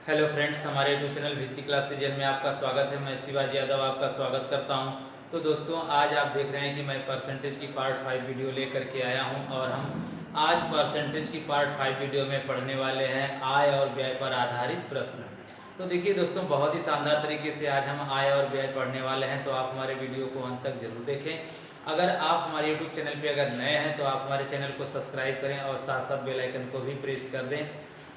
Hello friends, हमारे YouTube channel VC class season में आपका स्वागत है। मैं शिवाजी यादव आपका स्वागत करता हूं। तो दोस्तों, आज आप देख रहे हैं कि मैं परसेंटेज की पार्ट 5 वीडियो लेकर के आया हूं और हम आज परसेंटेज की पार्ट 5 वीडियो में पढ़ने वाले हैं आय और व्यय पर आधारित प्रश्न। तो देखिए दोस्तों, बहुत ही शानदार तरीके से आज हम आय और व्यय पढ़ने वाले हैं, तो आप हमारे वीडियो को अंत तक जरूर देखें। अगर आप हमारे यूट्यूब चैनल पर अगर नए हैं तो आप हमारे चैनल को सब्सक्राइब करें और साथ साथ बेल आइकन को भी प्रेस कर दें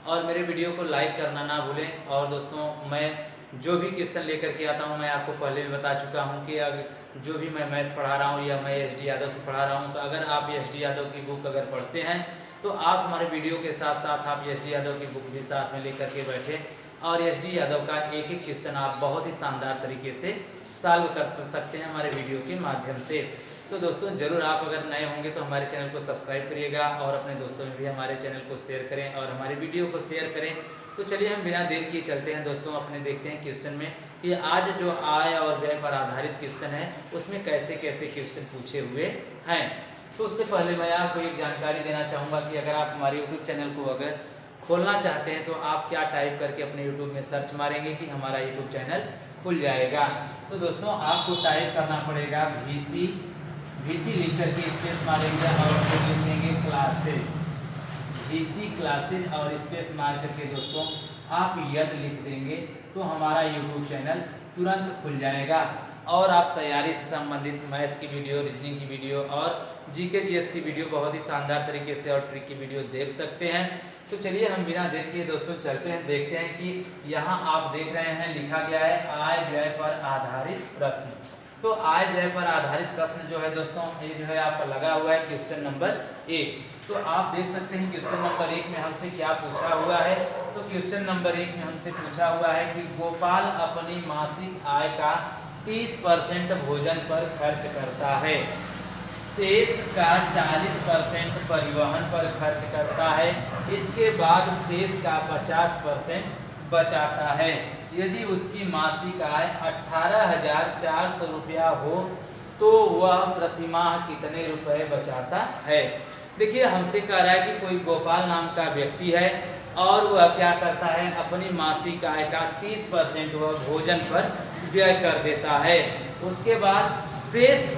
और मेरे वीडियो को लाइक करना ना भूलें। और दोस्तों, मैं जो भी क्वेश्चन लेकर के आता हूं, मैं आपको पहले भी बता चुका हूं कि अगर जो भी मैं मैथ पढ़ा रहा हूं या मैं एसडी यादव से पढ़ा रहा हूं, तो अगर आप एसडी यादव की बुक अगर पढ़ते हैं तो आप हमारे वीडियो के साथ साथ आप एसडी यादव की बुक भी साथ में लेकर के बैठे और एसडी यादव का एक एक क्वेश्चन आप बहुत ही शानदार तरीके से सॉल्व कर सकते हैं हमारे वीडियो के माध्यम से। तो दोस्तों, जरूर आप अगर नए होंगे तो हमारे चैनल को सब्सक्राइब करिएगा और अपने दोस्तों में भी हमारे चैनल को शेयर करें और हमारे वीडियो को शेयर करें। तो चलिए हम बिना देर किए चलते हैं दोस्तों, अपने देखते हैं क्वेश्चन में कि आज जो आय और व्यय पर आधारित क्वेश्चन है उसमें कैसे कैसे क्वेश्चन पूछे हुए हैं। तो उससे पहले मैं आपको एक जानकारी देना चाहूँगा कि अगर आप हमारे यूट्यूब चैनल को अगर खोलना चाहते हैं तो आप क्या टाइप करके अपने यूट्यूब में सर्च मारेंगे कि हमारा यूट्यूब चैनल खुल जाएगा। तो दोस्तों, आपको टाइप करना पड़ेगा VC लिख करके स्पेस मारेंगे और फिर लिखेंगे क्लासेज, VC क्लासेज और स्पेस मार करके दोस्तों आप यदि लिख देंगे तो हमारा यूट्यूब चैनल तुरंत खुल जाएगा और आप तैयारी से संबंधित मैथ की वीडियो, रीजनिंग की वीडियो और जीके जीएस की वीडियो बहुत ही शानदार तरीके से और ट्रिक की वीडियो देख सकते हैं। तो चलिए हम बिना देर किए दोस्तों चलते हैं, देखते हैं कि यहाँ आप देख रहे हैं लिखा गया है आय व्यय पर आधारित प्रश्न। तो आय व्यय पर आधारित प्रश्न जो है दोस्तों, ये जो है आपका लगा हुआ है क्वेश्चन नंबर 1। तो आप देख सकते हैं क्वेश्चन नंबर 1 में हमसे क्या पूछा हुआ है। तो क्वेश्चन नंबर 1 में हमसे पूछा हुआ है कि गोपाल अपनी मासिक आय का 30% भोजन पर खर्च करता है, शेष का 40% परिवहन पर खर्च करता है, इसके बाद शेष का 50% बचाता है। यदि उसकी मासिक आय 18,400 रुपया हो तो वह प्रतिमाह कितने रुपए बचाता है। देखिए, हमसे कह रहा है कि कोई गोपाल नाम का व्यक्ति है और वह क्या करता है, अपनी मासिक आय का 30% वह भोजन पर व्यय कर देता है। उसके बाद शेष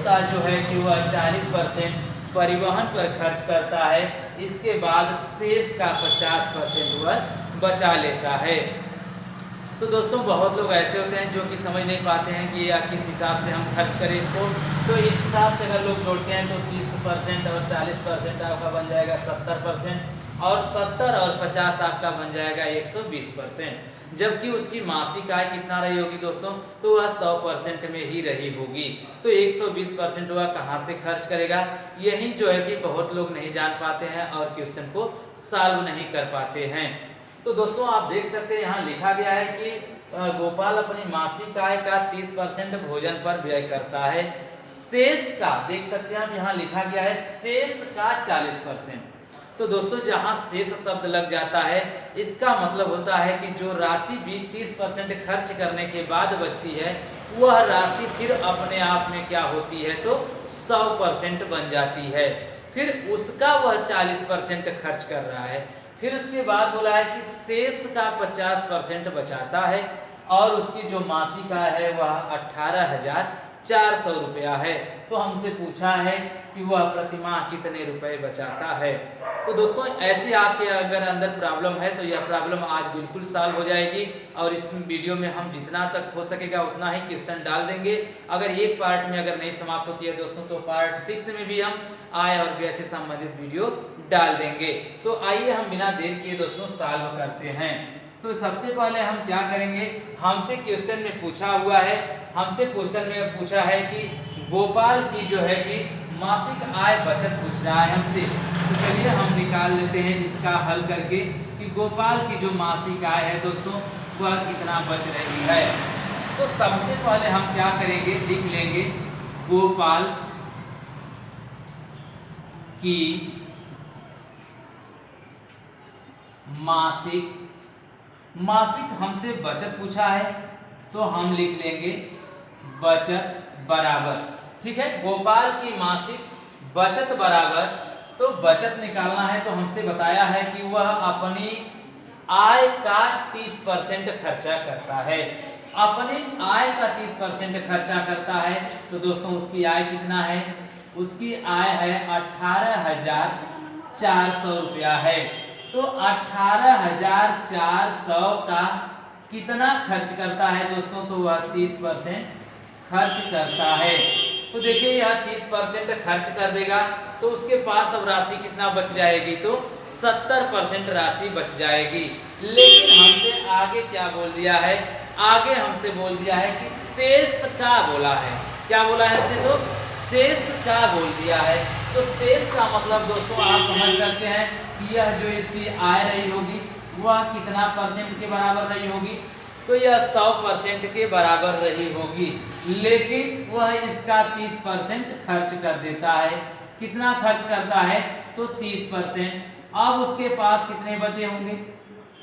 का जो है कि वह 40% परिवहन पर खर्च करता है, इसके बाद शेष का 50% वह बचा लेता है। तो दोस्तों, बहुत लोग ऐसे होते हैं जो कि समझ नहीं पाते हैं कि या किस हिसाब से हम खर्च करें इसको। तो इस हिसाब से अगर लोग जोड़ते हैं तो 30% और 40% आपका बन जाएगा 70% और 70 और 50 आपका बन जाएगा 120%। जबकि उसकी मासिक आय कितना रही होगी दोस्तों, तो वह 100% में ही रही होगी। तो 120% वह कहाँ से खर्च करेगा, यही जो है कि बहुत लोग नहीं जान पाते हैं और क्वेश्चन को सॉल्व नहीं कर पाते हैं। तो दोस्तों, आप देख सकते हैं यहाँ लिखा गया है कि गोपाल अपनी मासिक आय का 30% भोजन पर व्यय करता है, शेष का देख सकते हैं आप यहाँ लिखा गया है शेष का 40%। तो दोस्तों, जहाँ शेष शब्द लग जाता है इसका मतलब होता है कि जो राशि 20-30% खर्च करने के बाद बचती है वह राशि फिर अपने आप में क्या होती है, तो 100% बन जाती है। फिर उसका वह 40% खर्च कर रहा है। फिर उसके बाद बोला है कि शेष का 50% बचाता है और उसकी जो मासिक आय है वह 18,400 रुपया है। तो हमसे पूछा है कि वह प्रतिमाह कितने रुपए बचाता है। तो दोस्तों, ऐसे आपके अगर अंदर प्रॉब्लम है तो यह प्रॉब्लम आज बिल्कुल सॉल्व हो जाएगी और इस वीडियो में हम जितना तक हो सकेगा उतना ही क्वेश्चन डाल देंगे। अगर एक पार्ट में अगर नहीं समाप्त होती है दोस्तों तो पार्ट 6 में भी हम आय और व्यय से संबंधित वीडियो डाल देंगे। तो आइए हम बिना देर किए दोस्तों सॉल्व करते हैं। तो सबसे पहले हम क्या करेंगे, हमसे क्वेश्चन में पूछा हुआ है, हमसे क्वेश्चन में पूछा है कि गोपाल की जो है कि मासिक आय बचत पूछ रहा है हमसे। तो चलिए हम निकाल लेते हैं इसका हल करके कि गोपाल की जो मासिक आय है दोस्तों वह कितना बच रही है। तो सबसे पहले हम क्या करेंगे, लिख लेंगे गोपाल की मासिक हमसे बचत पूछा है तो हम लिख लेंगे बचत बराबर, ठीक है। गोपाल की मासिक बचत बराबर, तो बचत निकालना है तो हमसे बताया है कि वह अपनी आय का 30% खर्चा करता है, अपने आय का 30% खर्चा करता है, तो दोस्तों उसकी आय कितना है? उसकी आय है 18,400 रुपया है। तो 18,400 का कितना खर्च करता है दोस्तों? तो वह 30% खर्च करता है। तो देखिए यह 30% खर्च कर देगा तो उसके पास अब राशि कितना बच जाएगी? तो 70% राशि बच जाएगी। लेकिन हमसे आगे क्या बोल दिया है? आगे हमसे बोल दिया है कि शेष का बोला है। क्या बोला है हमसे? तो शेष का बोल दिया है। तो शेष का मतलब दोस्तों आप समझ सकते हैं कि यह जो इसकी आय रही होगी वह कितना परसेंट के बराबर रही होगी? तो यह 100% के बराबर रही होगी, लेकिन वह इसका 30% खर्च कर देता है। कितना खर्च करता है? तो 30%। अब उसके पास कितने बचे होंगे?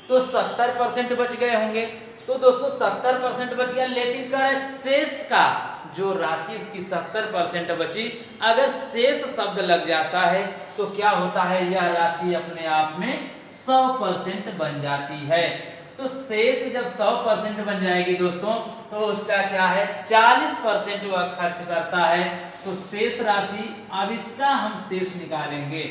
तो 70% बच गए होंगे। तो दोस्तों 70% बच गया, लेकिन कह रहे शेष का जो राशि उसकी 70% बची, अगर शेष शब्द लग जाता है तो क्या होता है? यह राशि अपने आप में 100% बन जाती है। तो शेष जब 100% बन जाएगी दोस्तों तो उसका क्या है? 40% वह खर्च करता है। तो शेष राशि, अब इसका हम शेष निकालेंगे।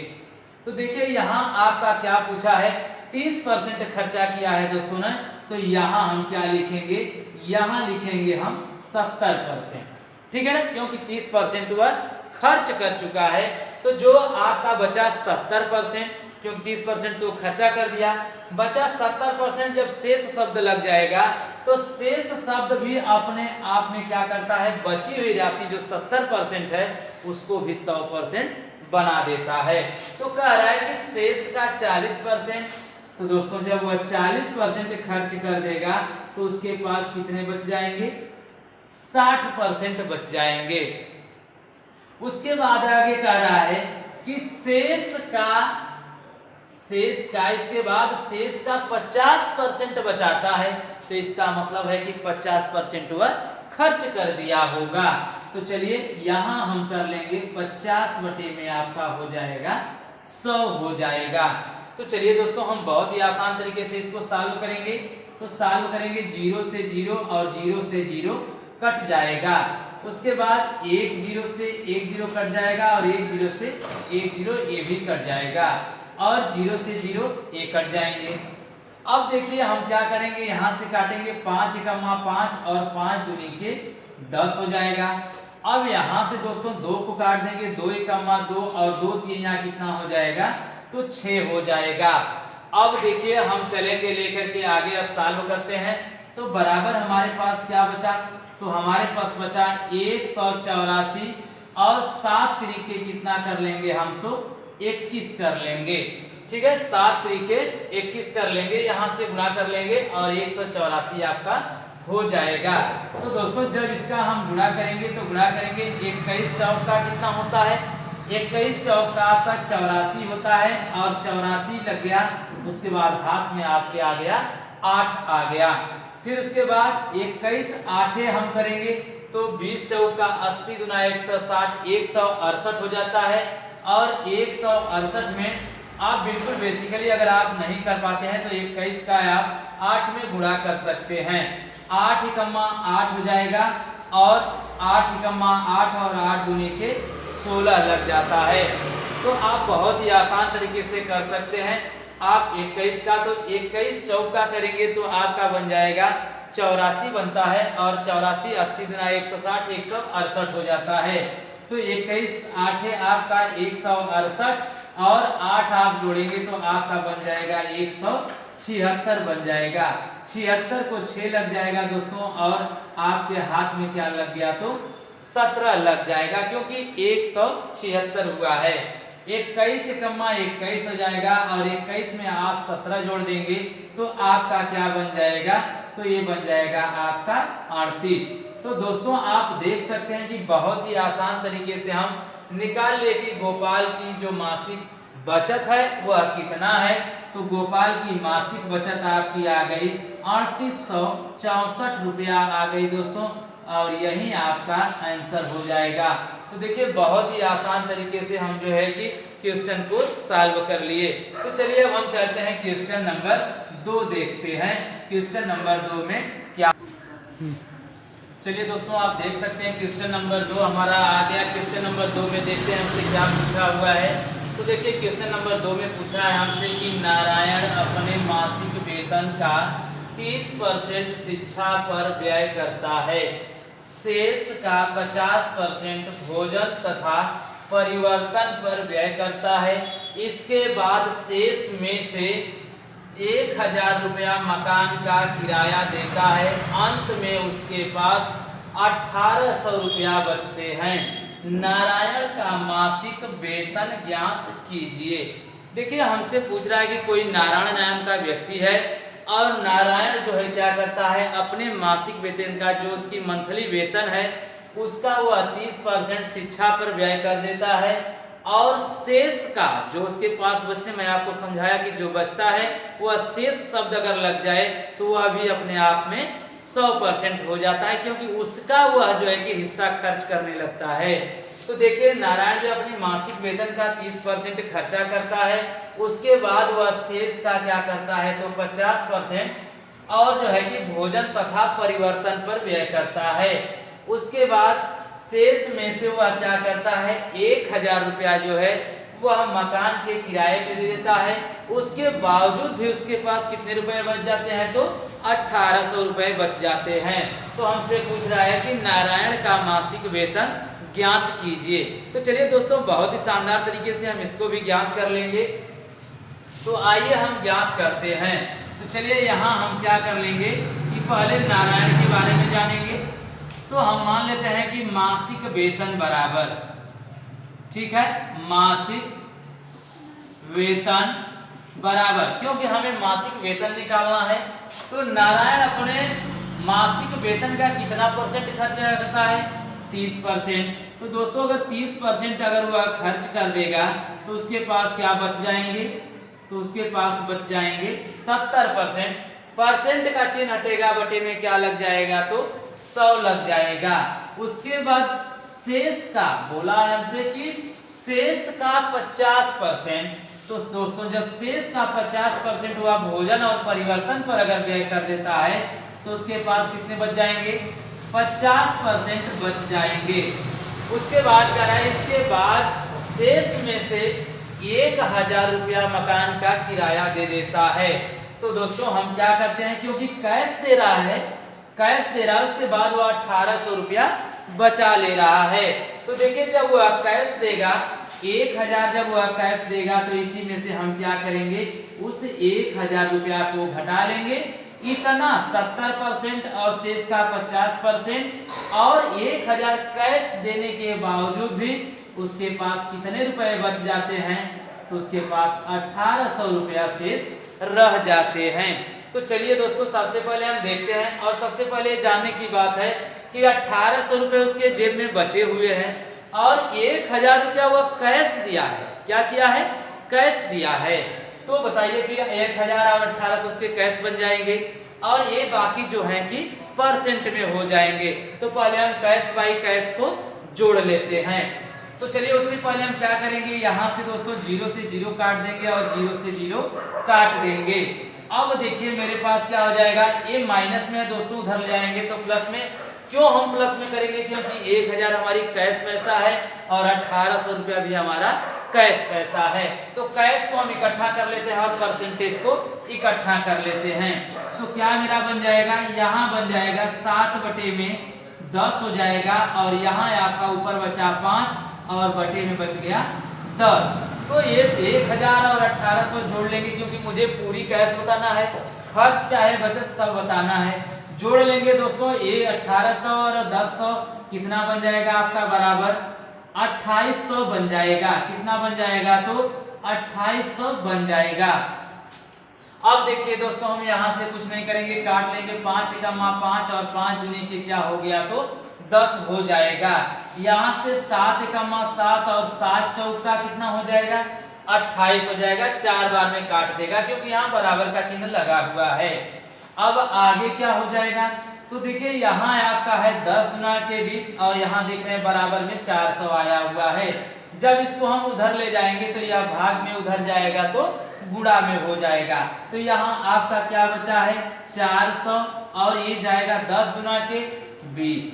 तो देखिए यहाँ आपका क्या पूछा है? 30% खर्चा किया है दोस्तों ने, तो यहाँ हम क्या लिखेंगे? यहाँ लिखेंगे हम 70%। ठीक है ना, क्योंकि 30% वह खर्च कर चुका है। तो जो आपका बचा 70%, क्योंकि 30% तो खर्चा कर दिया, बचा 70%। जब शेष शब्द लग जाएगा तो शेष शब्द भी अपने आप में क्या करता है? बची हुई राशि जो 70% है उसको भी 100% बना देता है। तो कह रहा है कि शेष का 40%। तो दोस्तों जब वह 40% खर्च कर देगा तो उसके पास कितने बच जाएंगे? 60% बच जाएंगे। उसके बाद आगे कह रहा है कि शेष का इसके बाद शेष का 50% बचाता है। तो इसका मतलब है कि 50% वह खर्च कर दिया होगा। तो चलिए यहाँ हम कर लेंगे 50 बटे में आपका हो जाएगा 100 हो जाएगा। तो चलिए दोस्तों हम बहुत ही आसान तरीके से इसको सॉल्व करेंगे। तो सॉल्व करेंगे 0 से 0 और 0 से 0 कट जाएगा। उसके बाद 1 0 से 1 0 कट जाएगा और 1 0 से 1 0 ये भी कट जाएगा और 0 से 0 ये कट जाएंगे। अब देखिए हम क्या करेंगे? यहाँ से काटेंगे 5 एकमा 5 और 5 दूनी के 10 हो जाएगा। अब यहाँ से दोस्तों 2 को काट देंगे, 2 एकमा 2 और 2 3 यहाँ कितना हो जाएगा? तो 6 हो जाएगा। अब देखिए हम चलेंगे लेकर के आगे, अब सॉल्व करते हैं। तो बराबर हमारे पास क्या बचा? तो हमारे पास बचा 184 और 7 तरीके कितना कर लेंगे हम? तो 21 कर लेंगे। ठीक है, 7 तरीके 21 कर लेंगे, यहाँ से गुणा कर लेंगे और 184 आपका हो जाएगा। तो दोस्तों जब इसका हम गुणा करेंगे तो गुणा करेंगे 21 चौक का कितना होता है? 21 चौक का आपका 84 होता है और 84 लग गया। उसके बाद हाथ में आपके आ गया 8 आ गया। फिर उसके बाद 21 8 हम करेंगे तो 20 चौक का 80 गुना 160 168 हो जाता है। और 168 में आप बिल्कुल बेसिकली अगर आप नहीं कर पाते हैं तो 21 का आप 8 में गुणा कर सकते हैं। 8 एकमा 8 हो जाएगा और 8 एकमा 8 और 8 दूनी के 16 लग जाता है। तो आप बहुत ही आसान तरीके से कर सकते हैं। आप 21 का तो 21 चौक का करेंगे तो आपका बन जाएगा 84 बनता है और 84 80 गुना 160 168 हो जाता है। तो 21 8 आपका 168 और 8 आप जोड़ेंगे तो आपका बन जाएगा 176 बन जाएगा। 76 को 6 लग जाएगा दोस्तों और आपके हाथ में क्या लग गया? तो 17 लग जाएगा, क्योंकि 176 हुआ है। 21 एकमा 21 हो जाएगा और 21 में आप 17 जोड़ देंगे तो आपका क्या बन जाएगा? तो ये बन जाएगा आपका 38। तो दोस्तों आप देख सकते हैं कि बहुत ही आसान तरीके से हम निकाल ले कि गोपाल की जो मासिक बचत है वह कितना है। तो गोपाल की मासिक बचत आपकी आ गई 3864 रुपया आ गई दोस्तों, और यही आपका आंसर हो जाएगा। तो देखिए बहुत ही आसान तरीके से हम जो है कि क्वेश्चन को सॉल्व कर लिए। तो चलिए अब हम चलते हैं क्वेश्चन नंबर 2 देखते हैं। क्वेश्चन नंबर 2 में क्या, चलिए दोस्तों आप देख सकते हैं क्वेश्चन नंबर 2 हमारा आ गया। क्वेश्चन नंबर 2 में देखते हैं हमसे क्या पूछा हुआ है। तो देखिए क्वेश्चन नंबर 2 में पूछा है हमसे कि नारायण अपने मासिक वेतन का 30% शिक्षा पर व्यय करता है, शेष का 50% भोजन तथा परिवर्तन पर व्यय करता है। इसके बाद शेष में से 1000 रुपया मकान का किराया देता है। अंत में उसके पास 1800 रुपया बचते हैं। नारायण का मासिक वेतन ज्ञात कीजिए। देखिए हमसे पूछ रहा है कि कोई नारायण नाम का व्यक्ति है और नारायण जो है क्या करता है, अपने मासिक वेतन का जो उसकी मंथली वेतन है उसका वह 30% शिक्षा पर व्यय कर देता है और शेष का जो उसके पास बचते, मैं आपको समझाया कि जो बचता है वह शेष शब्द अगर लग जाए तो वह भी अपने आप में 100% हो जाता है, क्योंकि उसका वह जो है कि हिस्सा खर्च करने लगता है। तो देखिए नारायण जो अपनी मासिक वेतन का 30% खर्चा करता है, उसके बाद वह शेष का क्या करता है तो 50% और जो है कि भोजन तथा परिवर्तन पर व्यय करता है। उसके बाद शेष में से वह क्या करता है 1000 रुपया जो है वह मकान के किराए पे दे देता है। उसके बावजूद भी उसके पास कितने रुपए बच जाते हैं तो 1800 रुपए बच जाते हैं। तो हमसे पूछ रहा है कि नारायण का मासिक वेतन ज्ञात कीजिए। तो चलिए दोस्तों बहुत ही शानदार तरीके से हम इसको भी ज्ञात कर लेंगे। तो आइए हम ज्ञात करते हैं। तो चलिए यहाँ हम क्या कर लेंगे कि पहले नारायण के बारे में जानेंगे। तो हम मान लेते हैं कि मासिक वेतन बराबर, ठीक है, मासिक वेतन बराबर, क्योंकि हमें मासिक वेतन निकालना है। तो नारायण अपने मासिक वेतन का कितना परसेंट खर्च करता है 30%। तो दोस्तों अगर 30% अगर वह खर्च कर देगा तो उसके पास क्या बच जाएंगे, तो उसके पास बच जाएंगे 70%। परसेंट का चिन्ह हटेगा, बटे में क्या लग जाएगा तो 100 लग जाएगा। उसके बाद शेष का बोला है हमसे कि शेष का 50%। तो दोस्तों जब शेष का 50% हुआ भोजन और परिवर्तन पर अगर व्यय कर देता है तो उसके पास कितने बच जाएंगे 50% बच जाएंगे। उसके बाद क्या है, इसके बाद शेष में से 1000 रुपया मकान का किराया दे देता है। तो दोस्तों हम क्या करते हैं, क्योंकि कैश दे रहा है, कैश दे रहा है, उसके बाद वो 1800 रुपया बचा ले रहा है। तो देखिए जब वह कैश देगा 1000, जब वह कैश देगा तो इसी में से हम क्या करेंगे उस 1000 रुपया को घटा लेंगे। इतना 70% और शेष का 50% और 1000 कैश देने के बावजूद भी उसके पास कितने रुपए बच जाते हैं तो उसके पास 1800 रुपया शेष रह जाते हैं। तो चलिए दोस्तों सबसे पहले हम देखते हैं और सबसे पहले जानने की बात है कि 1800 रुपये उसके जेब में बचे हुए हैं और 1000 रुपया वह कैश दिया है। क्या किया है, कैश दिया है। तो बताइए कि 1000 और 1800 उसके कैश बन जाएंगे और ये बाकी जो है कि परसेंट में हो जाएंगे। तो पहले हम कैश बाई कैश को जोड़ लेते हैं। तो चलिए उससे पहले हम क्या करेंगे, यहाँ से दोस्तों 0 से 0 काट देंगे और 0 से 0 काट देंगे। अब देखिए मेरे पास क्या हो जाएगा, ये माइनस में है दोस्तों, उधर ले जाएंगे तो प्लस में। क्यों हम प्लस में करेंगे, क्योंकि 1000 हमारी कैश पैसा है और 1800 रुपया भी हमारा कैश पैसा है। तो कैश को हम इकट्ठा कर लेते हैं और परसेंटेज को इकट्ठा कर लेते हैं। तो क्या मेरा बन जाएगा, यहाँ बन जाएगा 7/10 हो जाएगा और यहाँ आपका ऊपर बचा 5 और बटे में बच गया 10। तो ये 1000 और 1800 जोड़ लेंगे, क्योंकि मुझे पूरी कैश बताना है, खर्च चाहे बचत सब बताना है। जोड़ लेंगे दोस्तों, ये 1800 और 1000 कितना बन जाएगा आपका बराबर 2800 बन जाएगा। कितना बन जाएगा तो 2800 बन जाएगा। अब देखिए दोस्तों हम यहाँ से कुछ नहीं करेंगे, काट लेंगे 5 एकमा 5 और 5 दूनी के क्या हो गया तो 10 हो जाएगा। यहाँ से 7 एकमा 7 और 7 चौका कितना हो जाएगा 28 हो जाएगा। 4 बार में काट देगा क्योंकि यहाँ बराबर का चिन्ह लगा हुआ है। अब आगे क्या हो जाएगा, तो देखिए यहाँ आपका है 10 गुना के 20 और यहाँ देख रहे हैं बराबर में 400 आया हुआ है। जब इसको हम उधर ले जाएंगे तो यह भाग में उधर जाएगा तो गुणा में हो जाएगा। तो यहाँ आपका क्या बचा है 400 और ये जाएगा 10 गुना के 20,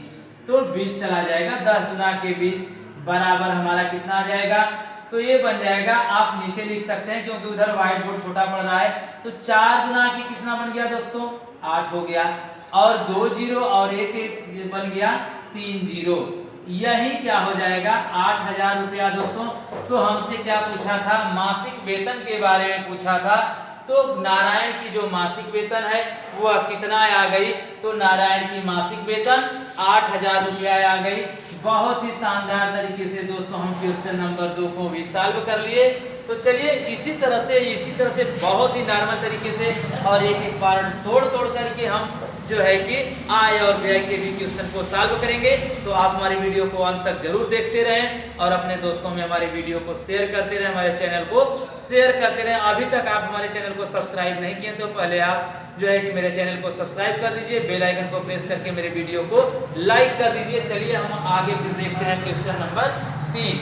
तो 20 चला जाएगा 10 गुना के 20 बराबर हमारा कितना आ जाएगा। तो ये बन जाएगा, आप नीचे लिख सकते हैं क्योंकि उधर व्हाइट बोर्ड छोटा पड़ रहा है। तो 4 गुना के कितना बन गया दोस्तों 8 हो गया और 2 जीरो और एक बन गया 3 जीरो, यही क्या हो जाएगा 8000 रुपया दोस्तों। तो हमसे क्या पूछा था मासिक वेतन के बारे में पूछा था। तो नारायण की जो मासिक वेतन है वह कितना आ गई, तो नारायण की मासिक वेतन 8000 रुपया आ गई। बहुत ही शानदार तरीके से दोस्तों हम क्वेश्चन नंबर 2 को भी सॉल्व कर लिए। तो चलिए इसी तरह से बहुत ही नॉर्मल तरीके से और एक एक पार्ट तोड़ करके हम जो है कि आय और व्यय के भी क्वेश्चन को सॉल्व करेंगे। तो आप हमारी वीडियो को अंत तक जरूर देखते रहें और अपने दोस्तों में हमारे वीडियो को शेयर करते रहें, हमारे चैनल को शेयर करते रहें। अभी तक आप हमारे चैनल को सब्सक्राइब नहीं किए तो पहले आप जो है कि मेरे चैनल को सब्सक्राइब कर दीजिए, बेल आइकन को प्रेस करके मेरे वीडियो को लाइक कर दीजिए। चलिए हम आगे फिर देखते हैं क्वेश्चन नंबर 3।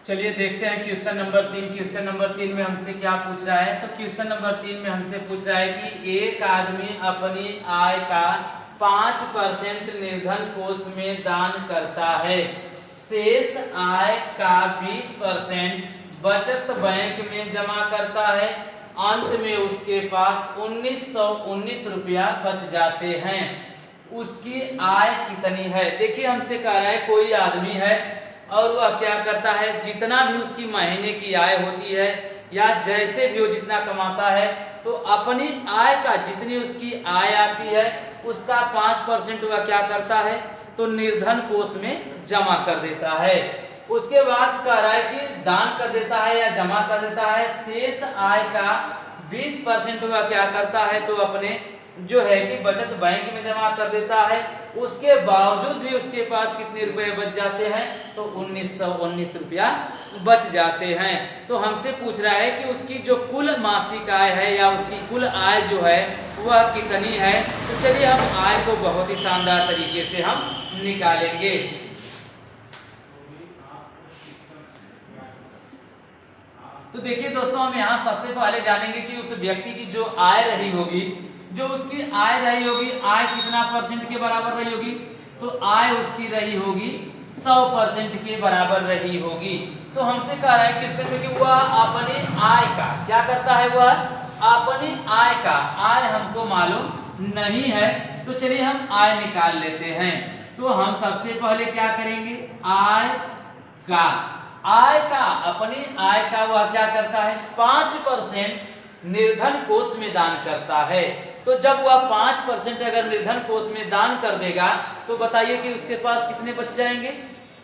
चलिए देखते हैं क्वेश्चन नंबर 3। क्वेश्चन नंबर 3 में हमसे क्या पूछ रहा है, तो क्वेश्चन नंबर 3 में हमसे पूछ रहा है कि एक आदमी अपनी आय का 5% निर्धन कोष में दान करता है, शेष आय का 20% बचत बैंक में जमा करता है, अंत में उसके पास 1919 रुपया बच जाते हैं, उसकी आय कितनी है। देखिए हमसे कह रहा है कोई आदमी है और वह क्या करता है, जितना भी उसकी महीने की आय होती है या जैसे भी वो जितना कमाता है, तो अपनी आय का जितनी उसकी आय आती है उसका 5% वह क्या करता है, तो निर्धन कोष में जमा कर देता है। उसके बाद कह रहा है कि दान कर देता है या जमा कर देता है, शेष आय का 20% वह क्या करता है, तो अपने जो है कि बचत बैंक में जमा कर देता है। उसके बावजूद भी उसके पास कितने रुपए बच जाते हैं, तो 1919 रुपया बच जाते हैं। तो हमसे पूछ रहा है कि उसकी जो कुल मासिक आय है या उसकी कुल आय जो है वह कितनी है। तो चलिए हम आय को बहुत ही शानदार तरीके से हम निकालेंगे। तो देखिए दोस्तों हम यहाँ सबसे पहले जानेंगे कि उस व्यक्ति की जो आय रही होगी, जो उसकी आय रही होगी, आय कितना परसेंट के बराबर रही होगी, तो आय उसकी रही होगी 100% के बराबर रही होगी। तो हमसे कह रहा है क्वेश्चन में कि वह अपनी आय का क्या करता है, वह अपनी आय का, आय हमको मालूम नहीं है तो चलिए हम आय निकाल लेते हैं। तो हम सबसे पहले क्या करेंगे, आय का अपनी आय का वह क्या करता है 5% निर्धन कोष में दान करता है। तो जब वह 5% अगर निर्धन कोष में दान कर देगा तो बताइए कि उसके पास कितने बच जाएंगे,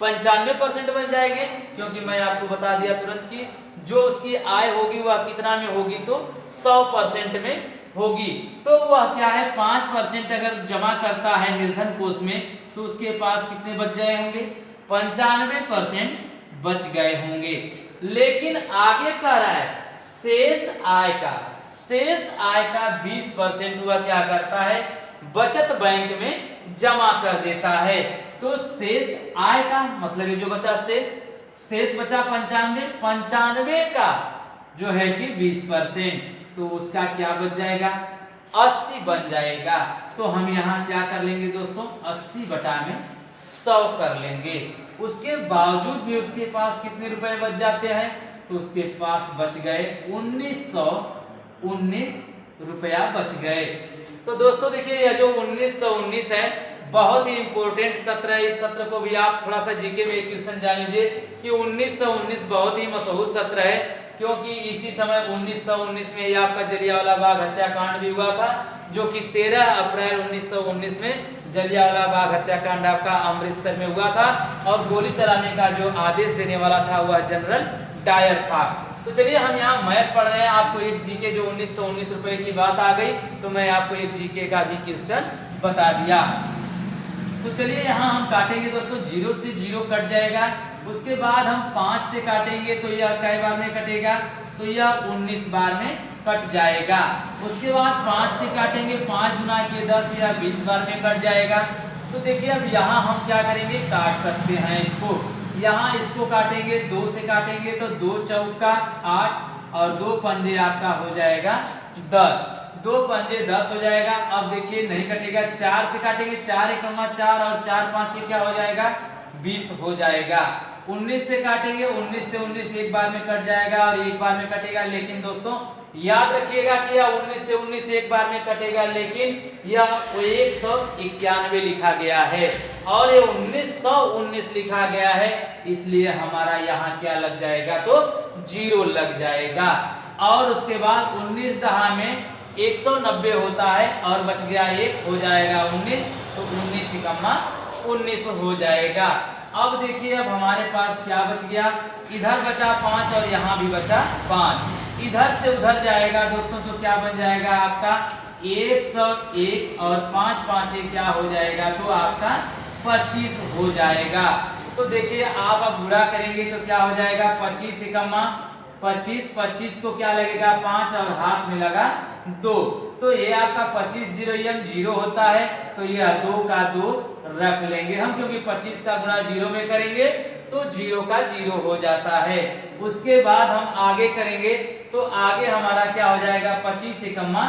95% बन जाएंगे, क्योंकि मैं आपको बता दिया तुरंत कि जो उसकी आय होगी वह कितना में होगी, तो 100% में होगी। तो वह क्या है 5% अगर जमा करता है निर्धन कोष में तो उसके पास कितने बच जाए होंगे, 95% बच गए होंगे। लेकिन आगे कह रहा है शेष आय का 20% वह क्या करता है, बचत बैंक में जमा कर देता है। तो शेष आय का मतलब ये जो बचा शेष बचा 95 का जो है कि 20%, तो उसका क्या बच जाएगा 80 बन जाएगा। तो हम यहाँ क्या कर लेंगे दोस्तों 80 बटा में 100 कर लेंगे। उसके बावजूद भी उसके पास कितने रुपए बच जाते हैं, तो उसके पास बच गए 1919 रुपया बच गए। तो दोस्तों देखिए यह जो 1919 है बहुत ही इंपॉर्टेंट सत्र है। इस सत्र को भी आप थोड़ा सा जीके में एक क्वेश्चन जान लीजिए कि 1919 बहुत ही मशहूर सत्र है, क्योंकि इसी समय 1919 में यह आपका जलियांवाला बाग हत्याकांड भी हुआ था, जो कि 13 अप्रैल 1919 में जलियांवाला बाग हत्याकांड आपका अमृतसर में हुआ था और गोली चलाने का जो आदेश देने वाला था वह जनरल डायर था। तो चलिए हम यहाँ मैथ पढ़ रहे हैं, आपको एक जीके जो 1919 रुपए की बात आ गई तो मैं आपको एक जीके का भी क्वेश्चन बता दिया। तो चलिए यहाँ हम काटेंगे दोस्तों, 0 से 0 कट जाएगा। उसके बाद हम 5 से काटेंगे तो यह कई बार में कटेगा, तो यह 19 बार में कट जाएगा। उसके बाद 5 से काटेंगे, 5 गुना के 10 या 20 बार में कट जाएगा। तो देखिए अब यहाँ हम क्या करेंगे, काट सकते हैं इसको। यहाँ इसको काटेंगे, 2 से काटेंगे तो 2 चौका 8 और 2 पंजे आपका हो जाएगा 10, 2 पंजे 10 हो जाएगा। अब देखिए नहीं कटेगा, 4 से काटेंगे, 4 एकमा 4 और 4 5 क्या हो जाएगा 20 हो जाएगा। 19 से काटेंगे, 19 से 19 एक बार में कट जाएगा और एक बार में कटेगा। लेकिन दोस्तों याद रखिएगा कि यह 19 से 19 एक बार में कटेगा, लेकिन यह 191 लिखा गया है और ये 1919 लिखा गया है, इसलिए हमारा यहाँ क्या लग जाएगा, तो 0 लग जाएगा। और उसके बाद 19 दहा में 190 होता है और बच गया 1 हो जाएगा 19, तो 19 एकमा 19 हो जाएगा। अब देखिए अब हमारे पास क्या बच गया, इधर बचा 5 और यहाँ भी बचा 5, इधर से उधर जाएगा दोस्तों, तो क्या बन जाएगा आपका 101 और 5 5 क्या हो जाएगा, तो आपका 25 हो जाएगा। तो देखिए आप अब गुणा करेंगे तो क्या हो जाएगा, 25 एकमा 25, 25 को क्या लगेगा 5 और हाथ में लगा 2, तो ये आपका 25 0 होता है, तो यह 2 का 2 रख लेंगे हम, क्योंकि 25 का गुणा 0 में करेंगे तो 0 का 0 हो जाता है। उसके बाद हम आगे करेंगे तो आगे हमारा क्या हो जाएगा, 25 एकमा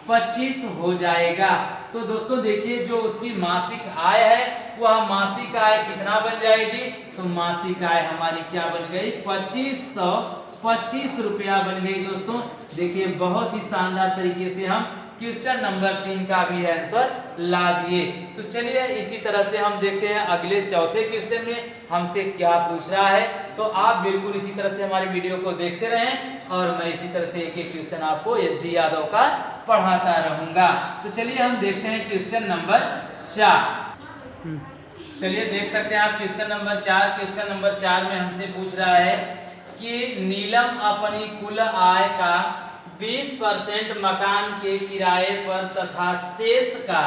25 हो जाएगा। तो दोस्तों देखिए जो उसकी मासिक आय है वह मासिक आय कितना बन जाएगी, तो मासिक आय हमारी क्या बन गई, 2525 रुपया बन गई। दोस्तों देखिए बहुत ही शानदार तरीके से हम क्वेश्चन नंबर 3 का भी आंसर ला दिए। तो चलिए इसी तरह से हम देखते हैं अगले चौथे क्वेश्चन में हमसे क्या पूछ रहा है। तो आप बिल्कुल इसी तरह से हमारी वीडियो को देखते रहें और मैं इसी तरह से एक एक क्वेश्चन आपको SD यादव का पढ़ाता रहूंगा। तो चलिए हम देखते हैं क्वेश्चन नंबर 4। चलिए देख सकते हैं आप क्वेश्चन नंबर 4। क्वेश्चन नंबर 4 में हमसे पूछ रहा है कि नीलम अपनी कुल आय का 20% मकान के किराए पर तथा शेष का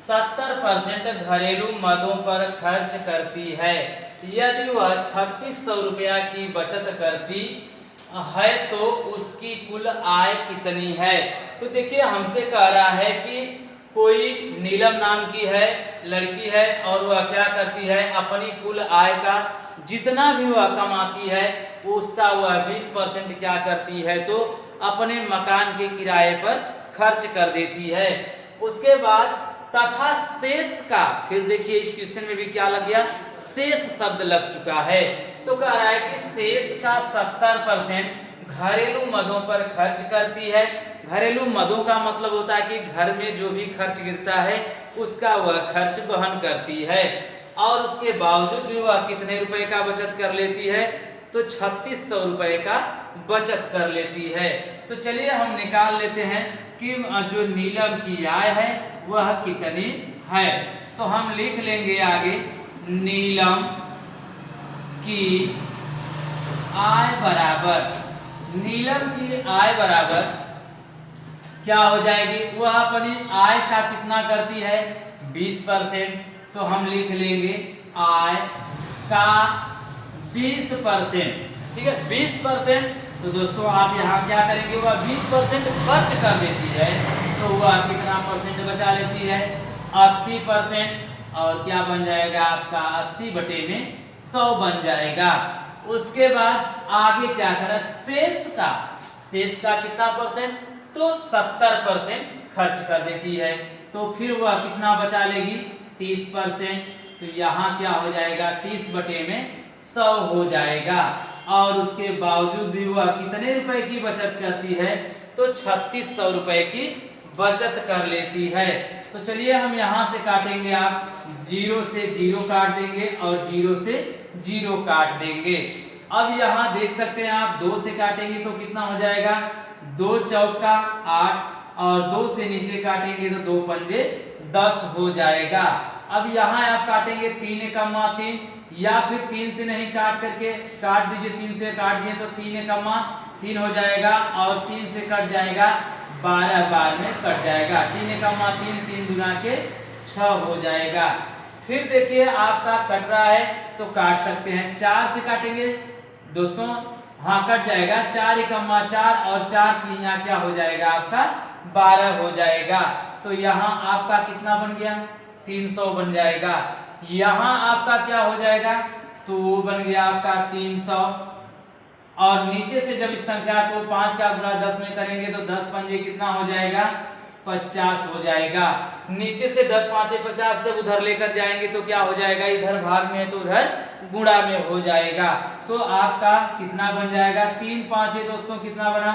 70% घरेलू मदों पर खर्च करती है। यदि वह 3600 रुपया की बचत करती है तो उसकी कुल आय कितनी है। तो देखिए हमसे कह रहा है कि कोई नीलम नाम की है लड़की है और वह क्या करती है, अपनी कुल आय का जितना भी वह कमाती है उसका वह 20% क्या करती है, तो अपने मकान के किराए पर खर्च कर देती है। उसके बाद तथा शेष का, फिर देखिए इस क्वेश्चन में भी क्या लग गया, शेष शब्द लग चुका है। तो कह रहा है कि शेष का 70% घरेलू मदों पर खर्च करती है। घरेलू मदों का मतलब होता है कि घर में जो भी खर्च गिरता है उसका वह खर्च वहन करती है। और उसके बावजूद भी वह कितने रुपए का बचत कर लेती है, तो 3600 रुपए का बचत कर लेती है। तो चलिए हम निकाल लेते हैं कि जो नीलम की आय है वह कितनी है। तो हम लिख लेंगे आगे, नीलम की आय बराबर, नीलम की आय बराबर क्या हो जाएगी, वह अपनी आय का कितना करती है 20%। तो हम लिख लेंगे आय का 20%, ठीक है 20%। तो दोस्तों आप यहाँ क्या करेंगे, वह 20% खर्च कर देती है तो वह कितना परसेंट बचा लेती है 80%। और क्या बन जाएगा आपका 80 बटे में 100 बन जाएगा। उसके बाद आगे क्या करा, शेष का कितना परसेंट, तो 70% खर्च कर देती है। तो फिर वह कितना बचा लेगी 30%। तो यहाँ क्या हो जाएगा 30 बटे में 100 हो जाएगा। और उसके बावजूद भी वह कितने रुपए की बचत करती है, तो 3600 रुपए की बचत कर लेती है। तो चलिए हम यहाँ से काटेंगे, आप 0 से 0 काट देंगे और 0 से 0 काट देंगे। अब यहाँ देख सकते हैं आप 2 से काटेंगे तो कितना हो जाएगा, 2 चौका 8 और 2 से नीचे काटेंगे तो 2 पंजे 10 हो जाएगा। अब यहाँ आप काटेंगे 3 एकमा 3, या फिर 3 से नहीं काट करके काट दीजिए, 3 से काट दिए तो 3 एकमा 3 हो जाएगा और 3 से कट जाएगा 12 बार में कट जाएगा। 3 एकमा 3, 3 दुना के 6 हो जाएगा। फिर देखिए आपका कट रहा है तो काट सकते हैं, 4 से काटेंगे दोस्तों हाँ कट जाएगा, 4 एकम्मा 4 और 4 तिया क्या हो जाएगा आपका 12 हो जाएगा। तो यहाँ आपका कितना बन गया 300 बन जाएगा। यहाँ आपका क्या हो जाएगा तो वो बन गया आपका 300 और नीचे से जब इस संख्या को 5 का गुणा 10 में करेंगे तो 10 पंजे कितना हो जाएगा 50 हो जाएगा। नीचे से 10 पांचे 50 से उधर लेकर जाएंगे तो क्या हो जाएगा इधर भाग में तो उधर गुणा में हो जाएगा। तो आपका कितना बन जाएगा 3 पांचे दोस्तों कितना बना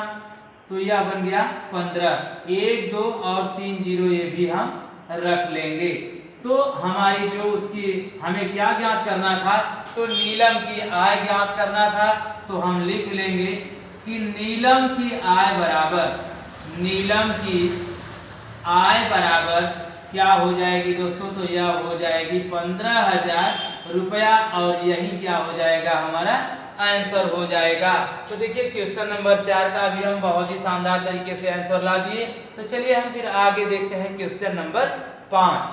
तो यह बन गया 15। 1 2 और 3 0 ये भी हम रख लेंगे। तो हमारी जो उसकी हमें क्या ज्ञात करना था तो नीलम की आय ज्ञात करना था। तो हम लिख लेंगे कि नीलम की आय बराबर क्या हो जाएगी दोस्तों तो यह हो जाएगी 15,000 रुपया और यही क्या हो जाएगा हमारा आंसर हो जाएगा। तो देखिए क्वेश्चन नंबर 4 का भी हम बहुत ही शानदार तरीके से आंसर ला दिए। तो चलिए हम फिर आगे देखते हैं क्वेश्चन नंबर 5।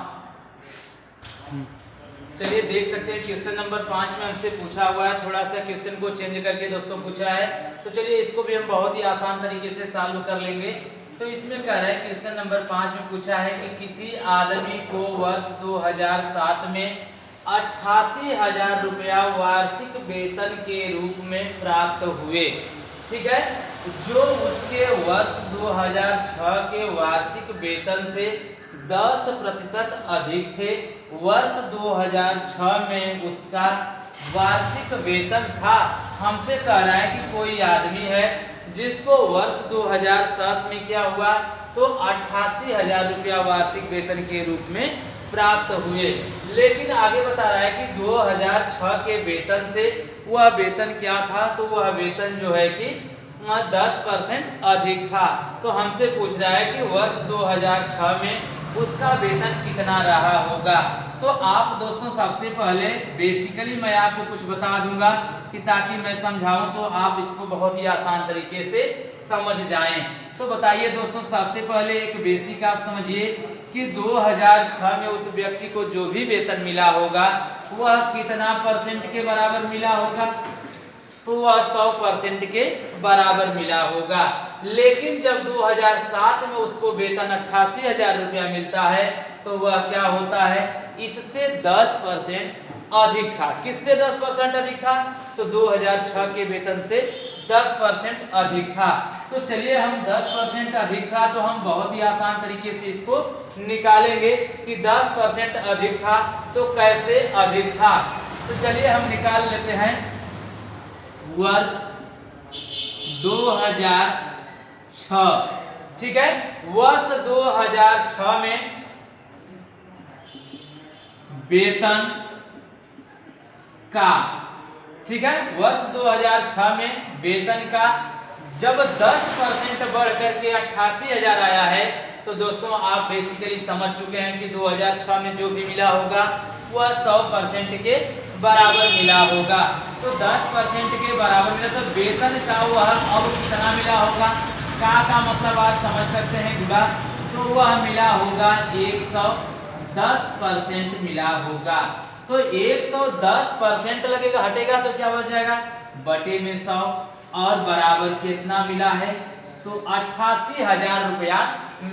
चलिए देख सकते हैं क्वेश्चन नंबर 5 में हमसे पूछा हुआ है, थोड़ा सा क्वेश्चन को चेंज करके दोस्तों पूछा है। तो चलिए इसको भी हम बहुत ही आसान तरीके से सॉल्व कर लेंगे। तो इसमें कह रहा है क्वेश्चन नंबर 5 में पूछा है कि किसी आदमी को वर्ष 2007 में 88,000 रुपया वार्षिक वेतन के रूप में प्राप्त हुए, ठीक है, जो उसके वर्ष 2006 के वार्षिक वेतन से 10% अधिक थे। वर्ष 2006 में उसका वार्षिक वेतन था। हमसे कह रहा है कि कोई आदमी है जिसको वर्ष 2007 में क्या हुआ तो 88,000 रुपया वार्षिक वेतन के रूप में प्राप्त हुए, लेकिन आगे बता रहा है कि 2006 के वेतन से वह वेतन क्या था तो वह वेतन जो है कि 10% अधिक था। तो हमसे पूछ रहा है कि वर्ष 2006 में उसका वेतन कितना रहा होगा। तो आप दोस्तों सबसे पहले बेसिकली मैं आपको कुछ बता दूंगा कि ताकि मैं समझाऊं तो आप इसको बहुत ही आसान तरीके से समझ जाएं। तो बताइए दोस्तों सबसे पहले एक बेसिक आप समझिए कि 2006 में उस व्यक्ति को जो भी वेतन मिला होगा वह कितना % के बराबर मिला होगा तो वह 100% के बराबर मिला होगा। लेकिन जब 2007 में उसको वेतन 88,000 रुपया मिलता है तो वह क्या होता है इससे 10% अधिक था। किससे 10% अधिक था तो 2006 के वेतन से 10% अधिक था। तो चलिए हम 10% अधिक था तो हम बहुत ही आसान तरीके से इसको निकालेंगे कि 10% अधिक था तो कैसे अधिक था। तो चलिए हम निकाल लेते हैं वर्ष 2006, ठीक है, वर्ष 2006 में वेतन का, ठीक है, वर्ष 2006 में वेतन का जब 10% बढ़ करके 88,000 आया है तो दोस्तों आप बेसिकली समझ चुके हैं कि 2006 में जो भी मिला होगा वह 100% के बराबर मिला होगा। तो 10% के बराबर मिला तो वेतन का वह अब कितना मिला होगा का मतलब आप समझ सकते हैं गुणा, तो वह मिला होगा 110% मिला होगा। तो 110% लगेगा हटेगा तो क्या बच जाएगा बटे में 100 और बराबर कितना मिला है तो 88,000 रुपया